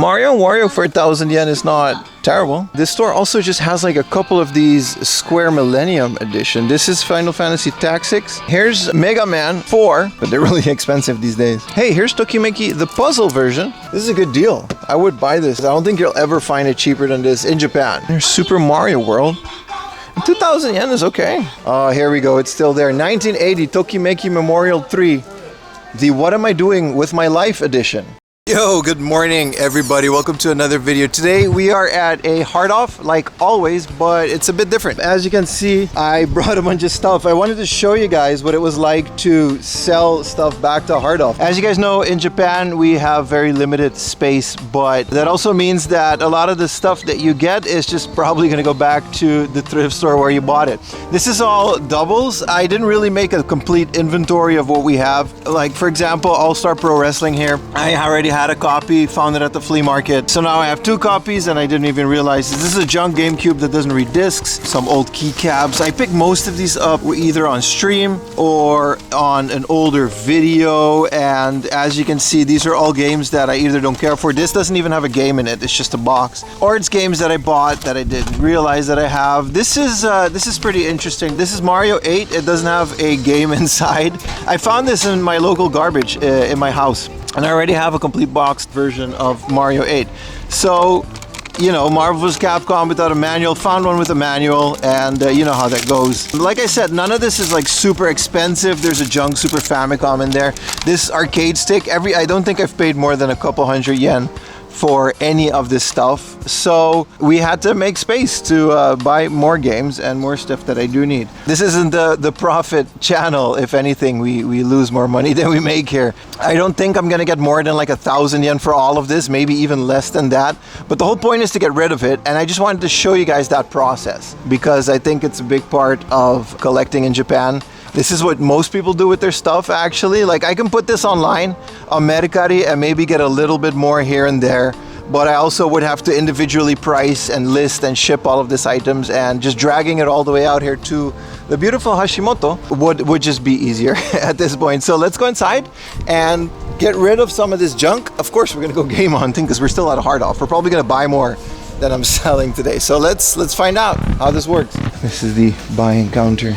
Mario and Wario for 1,000 yen is not terrible. This store also just has like a couple of these Square Millennium Edition. This is Final Fantasy Tactics. Here's Mega Man 4, but they're really expensive these days. Hey, here's Tokimeki, the puzzle version. This is a good deal. I would buy this. I don't think you'll ever find it cheaper than this in Japan. Here's Super Mario World. 2,000 yen is okay. Oh, here we go. It's still there. 1980 Tokimeki Memorial 3. The What Am I Doing With My Life edition. Yo, good morning everybody. Welcome to another video. Today we are at a Hard Off like always, but it's a bit different. As you can see, I brought a bunch of stuff. I wanted to show you guys what it was like to sell stuff back to Hard Off. As you guys know, in Japan we have very limited space, but that also means that a lot of the stuff that you get is just probably gonna go back to the thrift store where you bought it. This is all doubles. I didn't really make a complete inventory of what we have. Like for example, All-Star Pro Wrestling here. I already had a copy, found it at the flea market. So now I have two copies and I didn't even realize this is a junk GameCube that doesn't read discs. Some old keycaps. I picked most of these up either on stream or on an older video, and as you can see, these are all games that I either don't care for. This doesn't even have a game in it, it's just a box. Or it's games that I bought that I didn't realize that I have. This is pretty interesting. This is Mario 8. It doesn't have a game inside. I found this in my local garbage in my house. And I already have a complete boxed version of Mario 8. So, you know, Marvel vs. Capcom without a manual, found one with a manual, and you know how that goes. Like I said, none of this is like super expensive. There's a junk Super Famicom in there. This arcade stick, I don't think I've paid more than a couple hundred yen for any of this stuff. So we had to make space to buy more games and more stuff that I do need. This isn't the profit channel. If anything, we lose more money than we make here. I don't think I'm gonna get more than like 1,000 yen for all of this, maybe even less than that. But the whole point is to get rid of it, and I just wanted to show you guys that process because I think it's a big part of collecting in Japan. This is what most people do with their stuff, actually. Like, I can put this online on Mercari and maybe get a little bit more here and there, but I also would have to individually price and list and ship all of these items, and just dragging it all the way out here to the beautiful Hashimoto would just be easier at this point. So let's go inside and get rid of some of this junk. Of course, we're gonna go game hunting because we're still at a Hard Off. We're probably gonna buy more than I'm selling today. So let's find out how this works. This is the buying counter.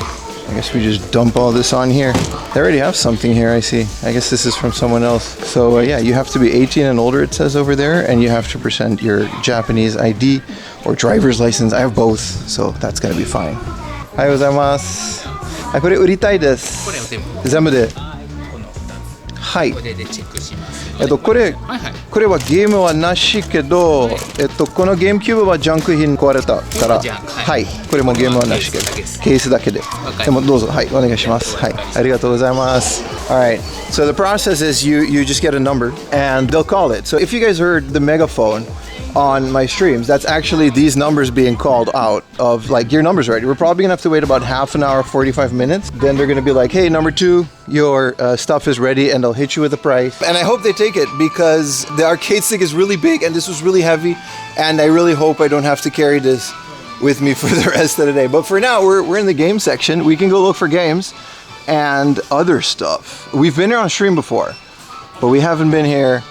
I guess we just dump all this on here. They already have something here, I see. I guess this is from someone else. So yeah, you have to be 18 and older, it says over there, and you have to present your Japanese ID or driver's license. I have both, so that's gonna be fine. おはようございます。はい、これ売りたいです。全部で。はい。これでチェックします。これはゲームはなしけど、このゲームキューブはジャンク品壊れたから、はい、これもゲームはなしけど、ケースだけで。でもどうぞ、はい、お願いします。はい、ありがとうございます。Alright, so the process is you just get a number and they'll call it. So if you guys heard the megaphone on my streams, that's actually these numbers being called out of like, your number's ready. We're probably gonna have to wait about half an hour, 45 minutes. Then they're gonna be like, hey, number 2, your stuff is ready, and they'll hit you with a price. And I hope they take it because the arcade stick is really big and this was really heavy, and I really hope I don't have to carry this with me for the rest of the day. But for now, we're in the game section. We can go look for games and other stuff. We've been here on stream before, but we haven't been here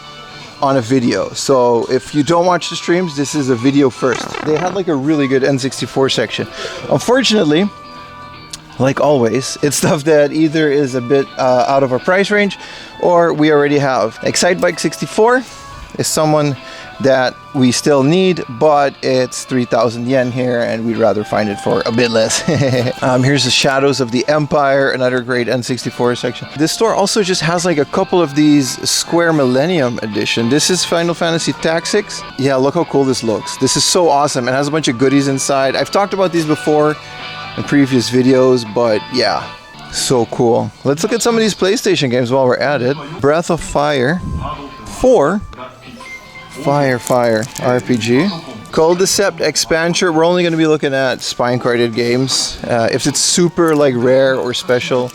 on a video. So if you don't watch the streams, this is a video first. They had like a really good N64 section. Unfortunately, like always, it's stuff that either is a bit out of our price range or we already have. Excitebike 64 is someone that we still need, but it's 3,000 yen here and we'd rather find it for a bit less. Here's the Shadows of the Empire, another great N64 section. This store also just has like a couple of these Square Millennium Edition. This is Final Fantasy Tactics. Yeah, look how cool this looks. This is so awesome. It has a bunch of goodies inside. I've talked about these before in previous videos, but yeah, so cool. Let's look at some of these PlayStation games while we're at it. Breath of Fire 4. Fire RPG. Cold Decept Expansion. We're only going to be looking at spine carded games. If it's super like rare or special,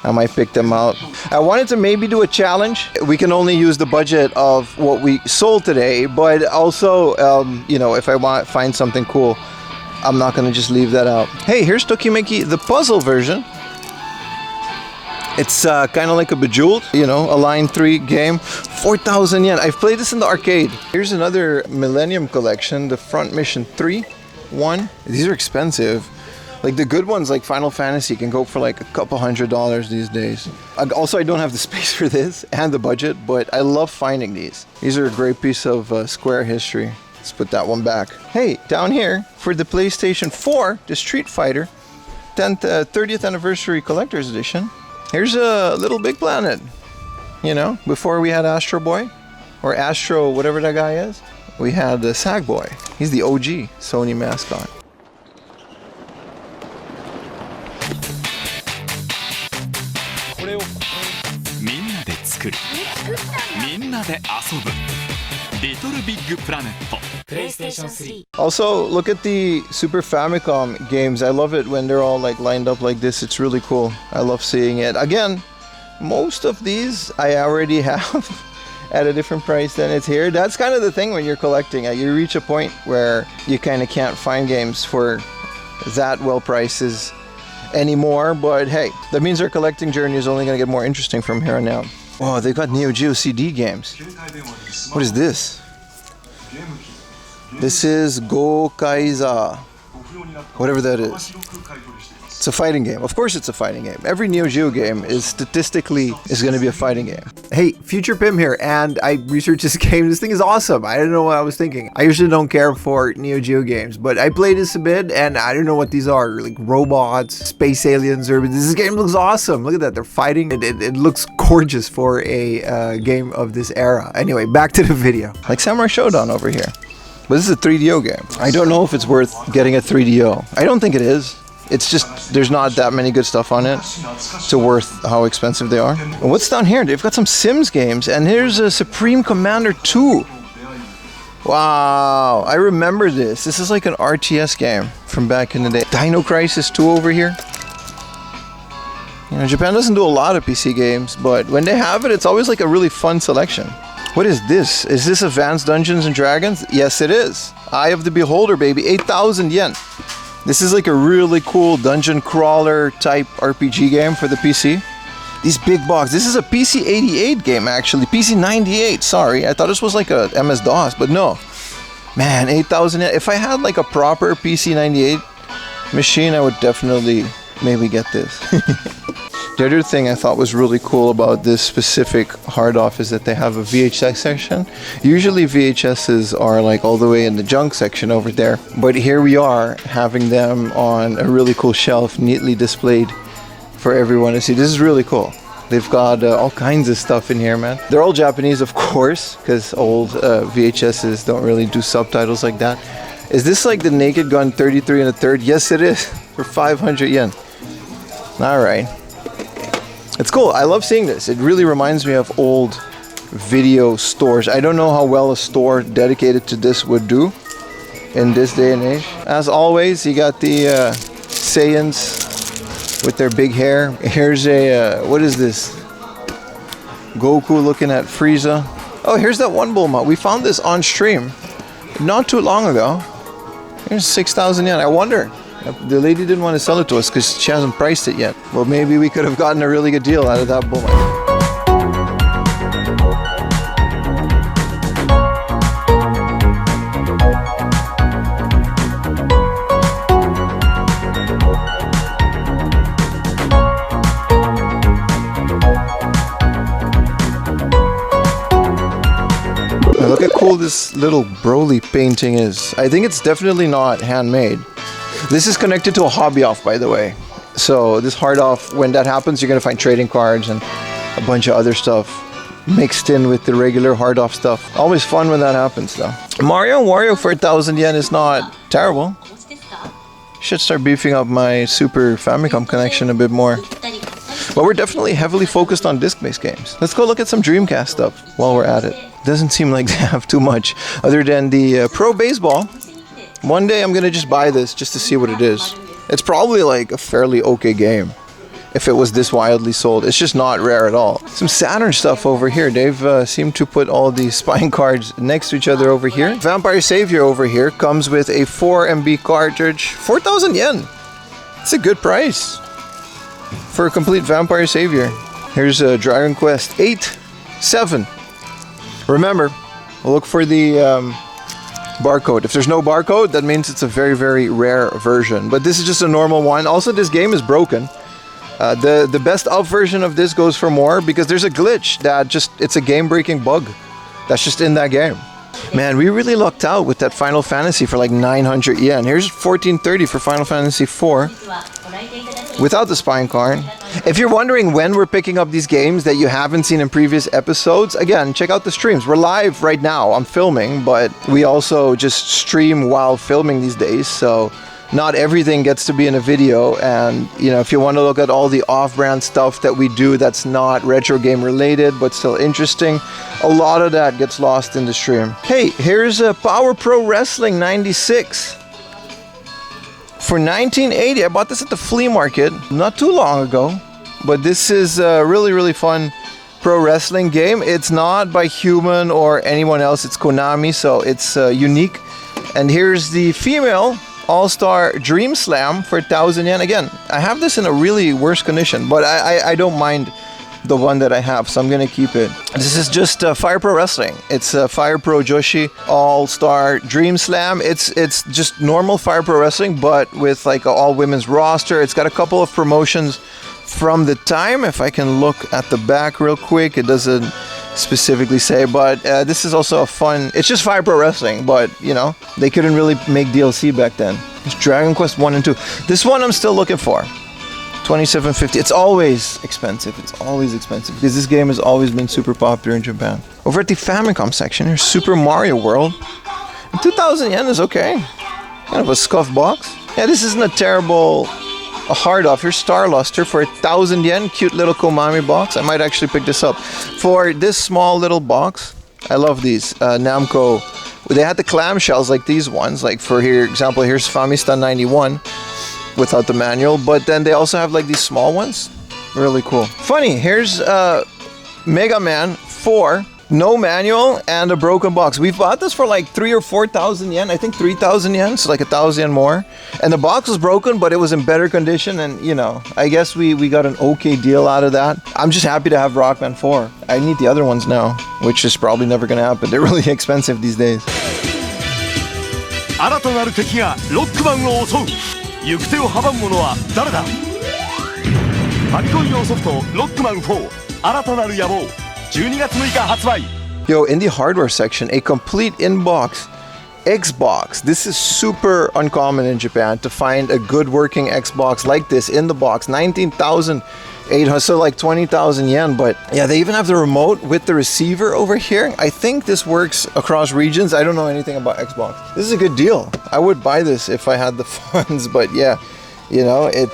I might pick them out. I wanted to maybe do a challenge. We can only use the budget of what we sold today, but also, you know, if I find something cool, I'm not going to just leave that out. Hey, here's Tokimeki, the puzzle version. It's kind of like a Bejeweled, you know, a line 3 game. 4,000 yen. I've played this in the arcade. Here's another Millennium Collection, the Front Mission 3, 1. These are expensive. Like the good ones, like Final Fantasy, can go for like a couple $100 these days. Also, I don't have the space for this and the budget, but I love finding these. These are a great piece of Square history. Let's put that one back. Hey, down here for the PlayStation 4, the Street Fighter 30th Anniversary Collector's Edition. Here's a Little Big Planet. You know, before we had Astro Boy, or Astro, whatever that guy is, we had the Sackboy. He's the OG Sony mascot. Also, look at the Super Famicom games. I love it when they're all like lined up like this. It's really cool. I love seeing it. Again, most of these I already have at a different price than it's here. That's kind of the thing when you're collecting. You reach a point where you kind of can't find games for that well prices anymore. But hey, that means our collecting journey is only going to get more interesting from here on out. Oh, they got Neo Geo CD games. What is this? This is Gokaiza. Whatever that is. It's a fighting game. Of course it's a fighting game. Every Neo Geo game is statistically going to be a fighting game. Hey, Future Pim here, and I researched this game. This thing is awesome. I don't know what I was thinking. I usually don't care for Neo Geo games, but I played this a bit, and I don't know what these are. Like robots, space aliens, or this game looks awesome. Look at that. They're fighting. It looks gorgeous for a game of this era. Anyway, back to the video. Like Samurai Showdown over here. But this is a 3DO game. I don't know if it's worth getting a 3DO. I don't think it is. It's just, there's not that many good stuff on it to worth how expensive they are. And what's down here? They've got some Sims games, and here's a Supreme Commander 2. Wow, I remember this. This is like an RTS game from back in the day. Dino Crisis 2 over here. You know, Japan doesn't do a lot of PC games, but when they have it, it's always like a really fun selection. What is this? Is this Advanced Dungeons and Dragons? Yes, it is. Eye of the Beholder, baby. 8,000 yen. This is like a really cool dungeon crawler type RPG game for the PC. These big box. This is a PC 88 game actually. PC 98, sorry. I thought this was like a MS-DOS, but no. Man, 8,000 yen. If I had like a proper PC 98 machine, I would definitely maybe get this. The other thing I thought was really cool about this specific hard off is that they have a VHS section. Usually VHSs are like all the way in the junk section over there, but here we are having them on a really cool shelf, neatly displayed for everyone to see. This is really cool. They've got all kinds of stuff in here, man. They're all Japanese, of course, because old VHSs don't really do subtitles like that. Is this like the Naked Gun 33 1/3? Yes, it is, for 500 yen. All right. It's cool. I love seeing this. It really reminds me of old video stores. I don't know how well a store dedicated to this would do in this day and age. As always, you got the Saiyans with their big hair. Here's a, what is this? Goku looking at Frieza. Oh, here's that one Bulma. We found this on stream not too long ago. Here's 6,000 yen. I wonder. The lady didn't want to sell it to us because she hasn't priced it yet. Well, maybe we could have gotten a really good deal out of that Bulma. Look how cool this little Broly painting is. I think it's definitely not handmade. This is connected to a hobby off, by the way. So this hard off, when that happens, you're gonna find trading cards and a bunch of other stuff mixed in with the regular hard off stuff. Always fun when that happens, though. Mario and Wario for 1,000 yen is not terrible. Should start beefing up my Super Famicom connection a bit more. But we're definitely heavily focused on disc-based games. Let's go look at some Dreamcast stuff while we're at it. Doesn't seem like they have too much other than the Pro Baseball. One day I'm gonna just buy this just to see what it is. It's probably like a fairly okay game if it was this wildly sold. It's just not rare at all. Some Saturn stuff over here. They've seemed to put all these spine cards next to each other over here. Vampire Savior over here comes with a 4 MB cartridge. 4,000 yen. It's a good price for a complete Vampire Savior. Here's Dragon Quest 8, 7. Remember, look for the barcode. If there's no barcode, that means it's a very, very rare version. But this is just a normal one. Also, this game is broken. The best of version of this goes for more because there's a glitch that it's a game-breaking bug that's just in that game. Man, we really lucked out with that Final Fantasy for like 900 yen. Here's 1430 for Final Fantasy 4 without the spine card. If you're wondering when we're picking up these games that you haven't seen in previous episodes, again, check out the streams. We're live right now. I'm filming, but we also just stream while filming these days, so not everything gets to be in a video. And you know, if you want to look at all the off-brand stuff that we do that's not retro game related but still interesting, a lot of that gets lost in the stream. Hey, here's a Power Pro Wrestling 96 for 1980. I bought this at the flea market not too long ago, but this is a really, really fun pro wrestling game. It's not by Human or anyone else, it's Konami, so it's unique. And here's the female All-Star Dream Slam for 1,000 yen. Again, I have this in a really worse condition, but I don't mind the one that I have, so I'm gonna keep it. This is just Fire Pro Wrestling. It's Fire Pro Joshi All-Star Dream Slam. It's just normal Fire Pro Wrestling, but with like an all-women's roster. It's got a couple of promotions from the time. If I can look at the back real quick, it doesn't specifically say, but this is also a fun, it's just Fire Pro Wrestling, but you know, they couldn't really make DLC back then. It's Dragon Quest 1 and 2. This one I'm still looking for. 2750. It's always expensive. It's always expensive because this game has always been super popular in Japan. Over at the Famicom section, here's Super Mario World. 2,000 yen is okay. Kind of a scuff box. Yeah, this isn't a terrible hard off. Here's Star Luster for 1,000 yen. Cute little Konami box. I might actually pick this up. For this small little box, I love these. Namco. They had the clamshells like these ones. Like for example, here's Famista 91 without the manual. But then they also have like these small ones. Really cool. Funny, here's Mega Man 4. No manual and a broken box. We've bought this for like 3,000 or 4,000 yen. I think 3,000 yen, so like 1,000 yen more. And the box was broken, but it was in better condition. And you know, I guess we got an okay deal out of that. I'm just happy to have Rockman 4. I need the other ones now, which is probably never gonna happen. They're really expensive these days. 新たなる敵がロックマンを襲う。行く手を阻む者は誰だ。ファミコン用ソフトロックマン4新たなる野望。12月6日発売. Yo, in the hardware section, a complete in-box Xbox. This is super uncommon in Japan to find a good working Xbox like this in the box. 19,800, so like 20,000 yen. But yeah, they even have the remote with the receiver over here. I think this works across regions. I don't know anything about Xbox. This is a good deal. I would buy this if I had the funds, but yeah. You know, it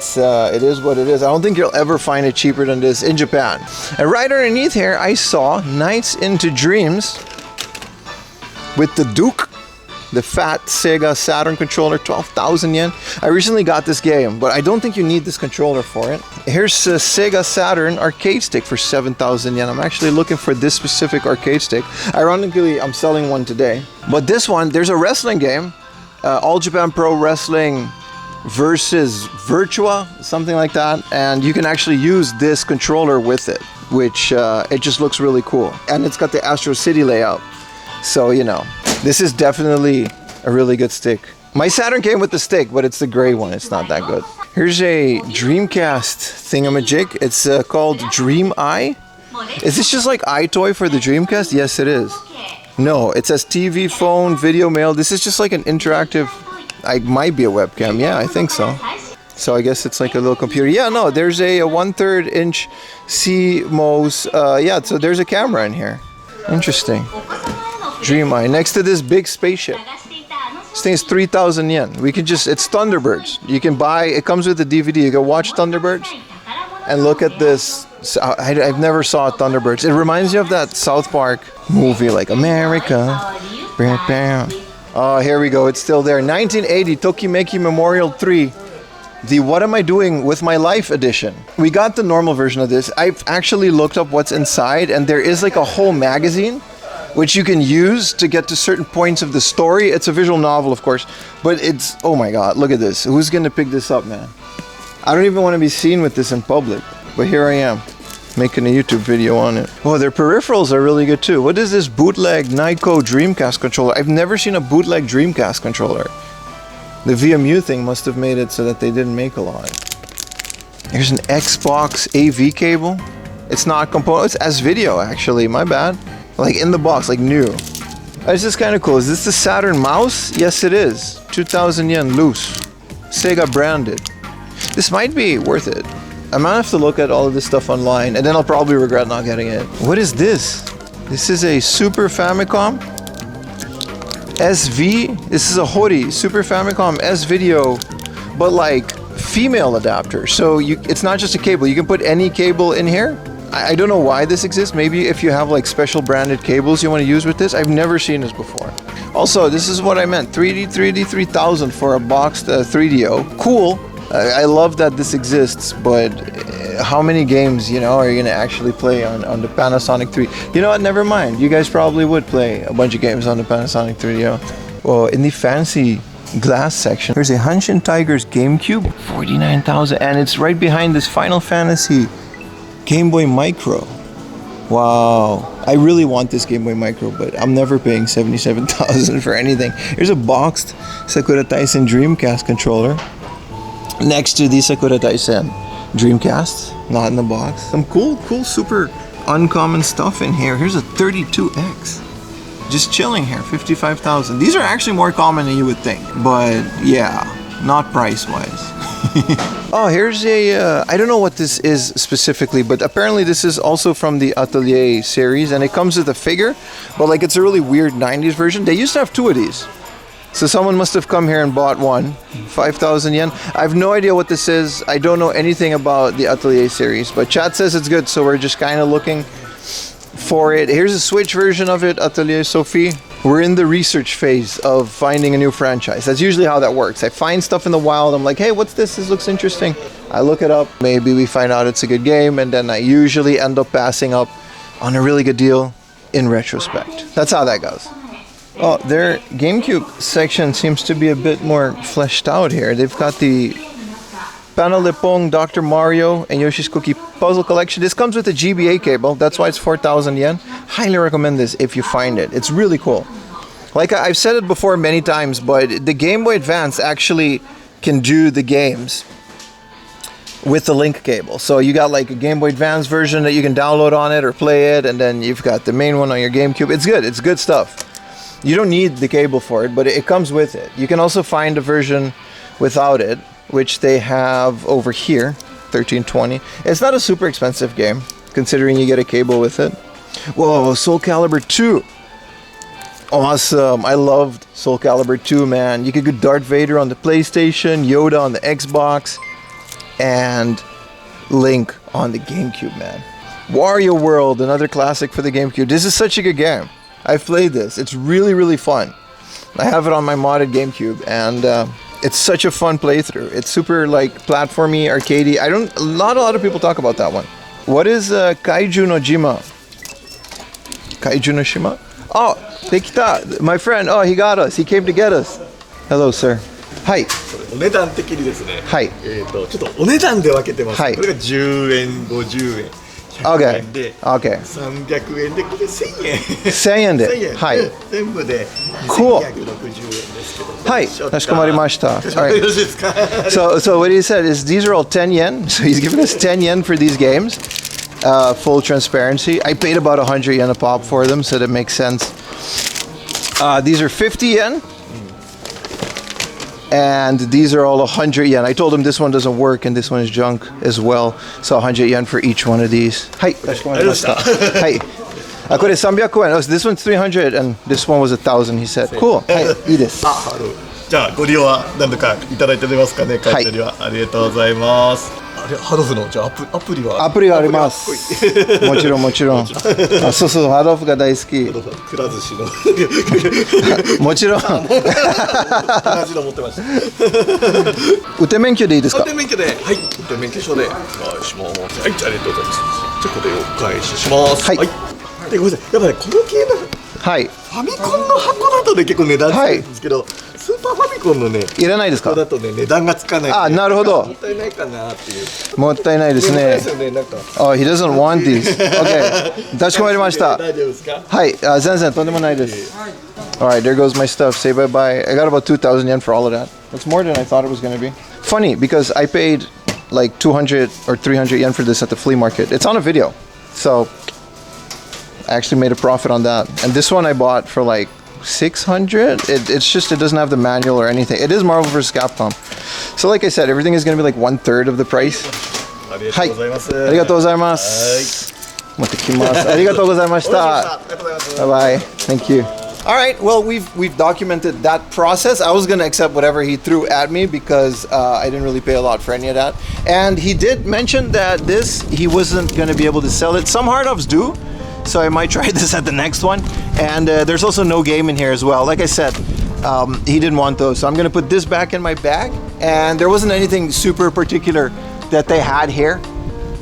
is what it is. I don't think you'll ever find it cheaper than this in Japan. And right underneath here, I saw Nights into Dreams with the Duke, the fat Sega Saturn controller, 12,000 yen. I recently got this game, but I don't think you need this controller for it. Here's a Sega Saturn arcade stick for 7,000 yen. I'm actually looking for this specific arcade stick. Ironically, I'm selling one today. But this one, there's a wrestling game, All Japan Pro Wrestling versus Virtua, something like that, and you can actually use this controller with it, which it just looks really cool. And it's got the Astro City layout, so you know, this is definitely a really good stick. My Saturn came with the stick, but it's the gray one. It's not that good. Here's a Dreamcast thingamajig. It's called Dream Eye. Is this just like iToy for the Dreamcast? Yes, it is. No, it says TV, phone, video, mail. This is just like an interactive. I might be a webcam. Yeah, I think so. So I guess it's like a little computer. Yeah, no, there's a 1/3 inch CMOS. Yeah, so there's a camera in here. Interesting. Dream Eye. Next to this big spaceship. This thing is 3,000 yen. We can just, it's Thunderbirds. You can buy, it comes with a DVD. You can watch Thunderbirds and look at this. I've never saw Thunderbirds. It reminds you of that South Park movie, like America. Oh, here we go. It's still there. 1980 Tokimeki Memorial 3. The What Am I Doing with My Life edition. We got the normal version of this. I've actually looked up what's inside, and there is like a whole magazine which you can use to get to certain points of the story. It's a visual novel, of course, but it's, oh my god, look at this. Who's gonna pick this up, man? I don't even want to be seen with this in public, but here I am. making a YouTube video on it. Oh, their peripherals are really good too. What is this bootleg Nyko Dreamcast controller? I've never seen a bootleg Dreamcast controller. The VMU thing must have made it so that they didn't make a lot. Here's an Xbox AV cable. It's not component, it's S-Video actually, my bad. Like in the box, like new. This is kind of cool. Is this the Saturn mouse? Yes, it is. 2,000 yen loose. Sega branded. This might be worth it. I might have to look at all of this stuff online and then I'll probably regret not getting it. What is this? This is a Super Famicom SV. This is a Hori Super Famicom S-Video, but like female adapter. So it's not just a cable. You can put any cable in here. I don't know why this exists. Maybe if you have like special branded cables you want to use with this. I've never seen this before. Also, this is what I meant. 3D 3000 for a boxed 3DO. Cool. I love that this exists, but how many games, you know, are you going to actually play on the Panasonic 3? You know what? Never mind. You guys probably would play a bunch of games on the Panasonic 3DO. Well, in the fancy glass section, there's a Hanshin Tigers GameCube, 49,000, and it's right behind this Final Fantasy Game Boy Micro. Wow. I really want this Game Boy Micro, but I'm never paying 77,000 for anything. Here's a boxed Sakura Taisen Dreamcast controller. Next to the Sakura Taisen Dreamcast, not in the box. Some cool, super uncommon stuff in here. Here's a 32X. Just chilling here, 55,000. These are actually more common than you would think, but yeah, not price-wise. Oh, here's a, I don't know what this is specifically, but apparently this is also from the Atelier series, and it comes with a figure, but like it's a really weird 90s version. They used to have two of these. So someone must have come here and bought one. 5,000 yen. I have no idea what this is. I don't know anything about the Atelier series, but chat says it's good, so we're just kind of looking for it. Here's a Switch version of it, Atelier Sophie. We're in the research phase of finding a new franchise. That's usually how that works. I find stuff in the wild. I'm like, hey, what's this? This looks interesting. I look it up. Maybe we find out it's a good game, and then I usually end up passing up on a really good deal in retrospect. That's how that goes. Oh, their GameCube section seems to be a bit more fleshed out here. They've got the Panalepong Dr. Mario and Yoshi's Cookie Puzzle Collection. This comes with a GBA cable. That's why it's 4,000 yen. Highly recommend this if you find it. It's really cool. Like I've said it before many times, but the Game Boy Advance actually can do the games with the link cable. So you got like a Game Boy Advance version that you can download on it or play it, and then you've got the main one on your GameCube. It's good. It's good stuff. You don't need the cable for it, but it comes with it. You can also find a version without it, which they have over here, 1320. It's not a super expensive game, considering you get a cable with it. Whoa, Soul Calibur 2. Awesome. I loved Soul Calibur 2, man. You could get Darth Vader on the PlayStation, Yoda on the Xbox, and Link on the GameCube, man. Wario World, another classic for the GameCube. This is such a good game. I've played this. It's really fun. I have it on my modded GameCube, and it's such a fun playthrough. It's super like platformy, arcadey. Not a lot of people talk about that one. What is Kaiju no Jima? Kaiju no Shima? Oh, Tekita, my friend. Oh, he got us. He came to get us. Hello, sir. Hi. お値段的にですね、はい。ちょっとお値段で分けてます。はい。これが10円、50円、100円で、Okay. 300円で、これ1000円。1000円で。1000円。はい。全部でCool. 260円ですけど。はい。かしこまりました。よろしいですか。So what he said is these are all 10 yen. So he's giving us 10 yen for these games. Full transparency. I paid about 100 yen a pop for them, so that makes sense. These are 50 yen. And these are all 100 yen. I told him this one doesn't work and this one is junk as well. So 100 yen for each one of these. Hi. かしこまりました。はい。これ300円。This one's 300 and this one was 1,000, he said. Cool. はい。いいです。じゃあご利用は何度かいただいておりますかね。買い取りはありがとうございます。あれハードオフのじゃあアプリは？アプリがあります。もちろんもちろん。あ、そうそう、ハードオフが大好き。くら寿司の。もちろん。同じの持ってました。運転免許でいいですか？運転免許で、はい。運転免許証でお願いします。はい、ありがとうございます。じゃあこれをお返しします。はい。でごめんなさい。やっぱねこのゲーム。はい。ファミコンの箱だとね結構値段するんですけど、スーパーファミコンのね、いらないですか？ここだとね、値段がつかない。あ、なるほど。もったいないかなっていう。もったいないですねでもです。よね、なんか。Oh, he doesn't want these. Okay. かしこまりました。大丈夫ですか？はい、全然とんでもないです。Alright, there goes my stuff. Say bye bye. I got about 2,000 yen for all of that. That's more than I thought it was going to be. Funny, because I paid like 200 or 300 yen for this at the flea market. It's on a video. So, I actually made a profit on that. And this one I bought for like 600. It's just, it doesn't have the manual or anything. It is Marvel vs. Capcom. So like I said, everything is going to be like 1/3 of the price. ありがとうございます。ありがとうございます。持ってきます。ありがとうございました。ありがとうございます。 Bye bye. Thank you. All right. Well, we've documented that process. I was gonna accept whatever he threw at me because I didn't really pay a lot for any of that. And he did mention that he wasn't gonna be able to sell it. Some hard offs do, so I might try this at the next one. And there's also no game in here as well. Like I said, he didn't want those, so I'm gonna put this back in my bag. And there wasn't anything super particular that they had here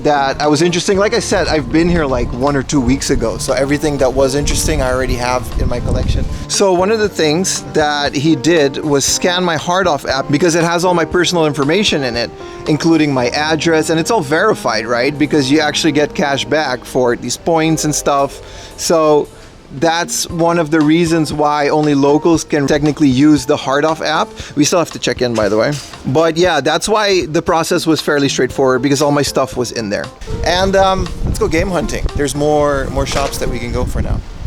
that I was interesting. Like I said, I've been here like 1 or 2 weeks ago, so everything that was interesting I already have in my collection. So one of the things that he did was scan my hard off app because it has all my personal information in it, including my address, and it's all verified, right? Because you actually get cash back for these points and stuff. So that's one of the reasons why only locals can technically use the hard off app. We still have to check in, by the way. But yeah, that's why the process was fairly straightforward, because all my stuff was in there. And let's go game hunting. There's more shops that we can go for now.